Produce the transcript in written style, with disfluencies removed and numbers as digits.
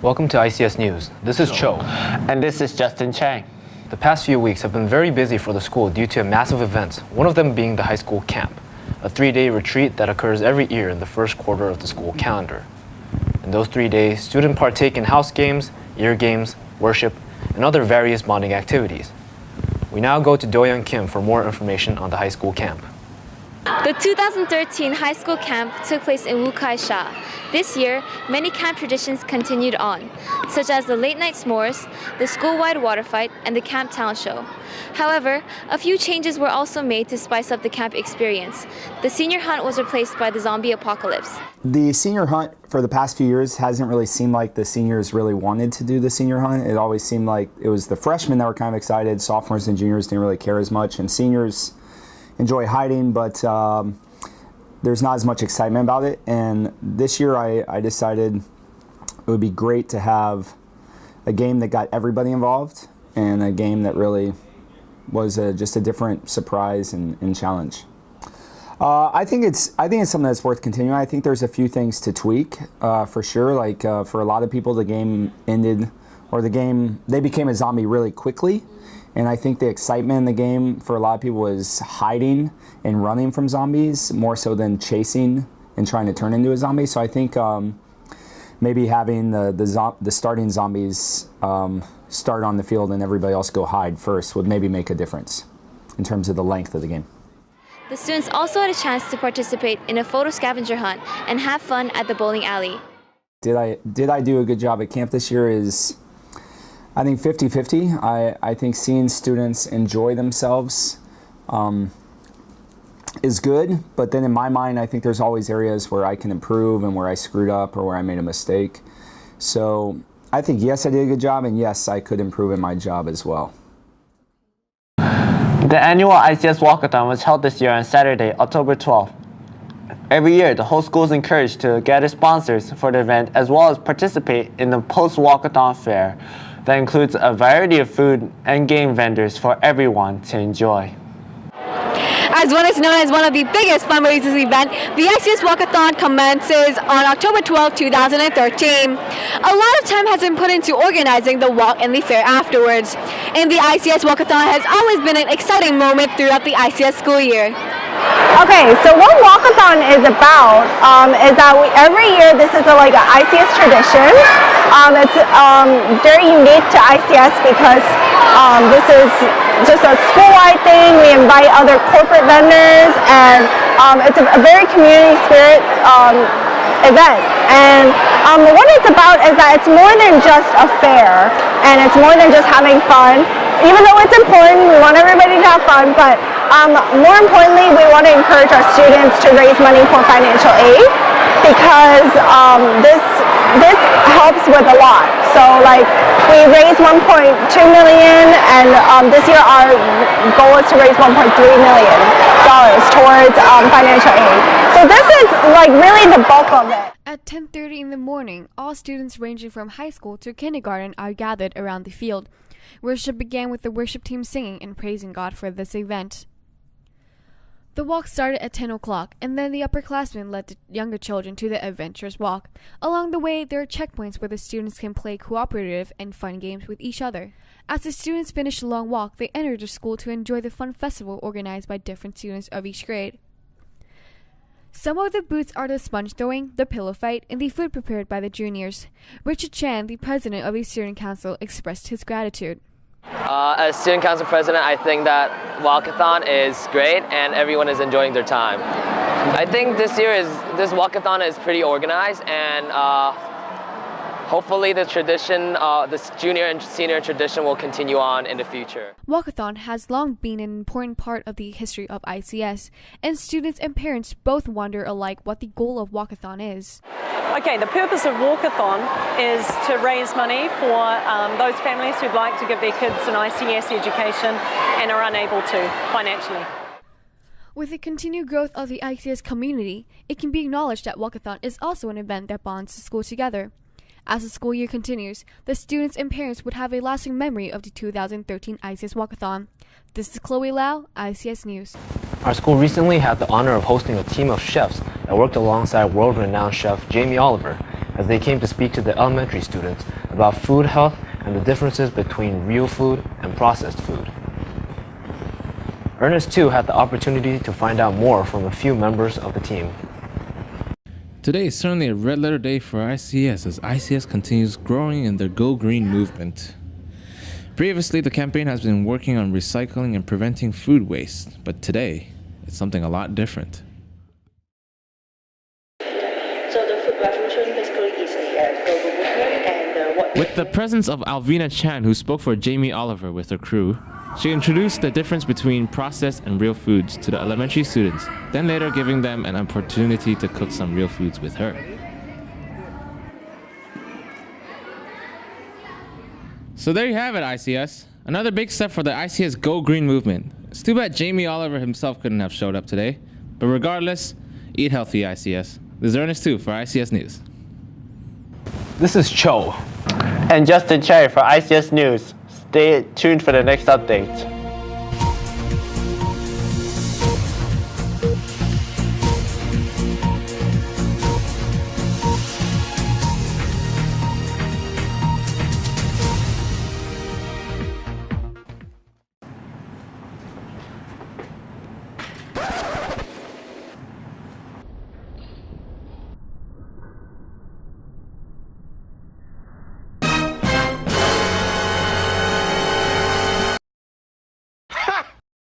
Welcome to ICS News. This is Cho. And this is Justin Chang. The past few weeks have been very busy for the school due to massive events, one of them being the high school camp, a 3-day retreat that occurs every year in the first quarter of the school calendar. In those 3 days, students partake in house games, year games, worship, and other various bonding activities. We now go to Do-young Kim for more information on the high school camp. The 2013 high school camp took place in Wukai-sha. This year, many camp traditions continued on, such as the late-night s'mores, the school-wide water fight, and the camp talent show. However, a few changes were also made to spice up the camp experience. The senior hunt was replaced by the zombie apocalypse. The senior hunt for the past few years hasn't really seemed like the seniors really wanted to do the senior hunt. It always seemed like it was the freshmen that were kind of excited. Sophomores and juniors didn't really care as much, and seniors enjoy hiding, but there's not as much excitement about it. And this year I decided it would be great to have a game that got everybody involved and a game that really was just a different surprise and challenge. I think it's something that's worth continuing. I think there's a few things to tweak for sure. Like for a lot of people, the game ended, or they became a zombie really quickly. And I think the excitement in the game for a lot of people was hiding and running from zombies more so than chasing and trying to turn into a zombie. So I think maybe having the starting zombies start on the field and everybody else go hide first would maybe make a difference in terms of the length of the game. The students also had a chance to participate in a photo scavenger hunt and have fun at the bowling alley. Did I do a good job at camp this year is, I think, 50-50. I think seeing students enjoy themselves is good, but then in my mind, I think there's always areas where I can improve and where I screwed up or where I made a mistake. So I think, yes, I did a good job, and yes, I could improve in my job as well. The annual ICS Walkathon was held this year on Saturday, October 12th. Every year, the whole school is encouraged to gather sponsors for the event as well as participate in the post-walkathon fair that includes a variety of food and game vendors for everyone to enjoy. As one is known as one of the biggest fundraisers event, the ICS Walkathon commences on October 12, 2013. A lot of time has been put into organizing the walk and the fair afterwards. And the ICS Walkathon has always been an exciting moment throughout the ICS school year. Okay, so what Walkathon is about is that every year this is like an ICS tradition. It's very unique to ICS because this is just a school-wide thing. We invite other corporate vendors, and it's a very community spirit event. And what it's about is that it's more than just a fair, and it's more than just having fun. Even though it's important, we want everybody to have fun, but more importantly, we want to encourage our students to raise money for financial aid because this helps with a lot. So like we raised 1.2 million, and this year our goal is to raise $1.3 million towards financial aid. So this is like really the bulk of it. At 10:30 in the morning, all students ranging from high school to kindergarten are gathered around the field. Worship began with the worship team singing and praising God for this event. The walk started at 10 o'clock, and then the upperclassmen led the younger children to the adventurous walk. Along the way, there are checkpoints where the students can play cooperative and fun games with each other. As the students finished the long walk, they entered the school to enjoy the fun festival organized by different students of each grade. Some of the booths are the sponge throwing, the pillow fight, and the food prepared by the juniors. Richard Chan, the president of the student council, expressed his gratitude. As student council president, I think that Walkathon is great and everyone is enjoying their time. I think this Walkathon is pretty organized, and hopefully the tradition, this junior and senior tradition will continue on in the future. Walkathon has long been an important part of the history of ICS, and students and parents both wonder alike what the goal of Walkathon is. Okay, the purpose of Walkathon is to raise money for those families who'd like to give their kids an ICS education and are unable to financially. With the continued growth of the ICS community, it can be acknowledged that Walkathon is also an event that bonds the school together. As the school year continues, the students and parents would have a lasting memory of the 2013 ICS Walkathon. This is Chloe Lau, ICS News. Our school recently had the honor of hosting a team of chefs that worked alongside world-renowned chef Jamie Oliver as they came to speak to the elementary students about food health and the differences between real food and processed food. Ernest too had the opportunity to find out more from a few members of the team. Today is certainly a red letter day for ICS as ICS continues growing in their Go Green movement. Previously, the campaign has been working on recycling and preventing food waste, but today, it's something a lot different. So the food revolution basically is a global movement, and With the presence of Alvina Chan, who spoke for Jamie Oliver with her crew, she introduced the difference between processed and real foods to the elementary students, then later giving them an opportunity to cook some real foods with her. So there you have it, ICS. Another big step for the ICS Go Green movement. It's too bad Jamie Oliver himself couldn't have showed up today. But regardless, eat healthy, ICS. This is Ernest too for ICS News. This is Cho. And Justin Cherry for ICS News. Stay tuned for the next update.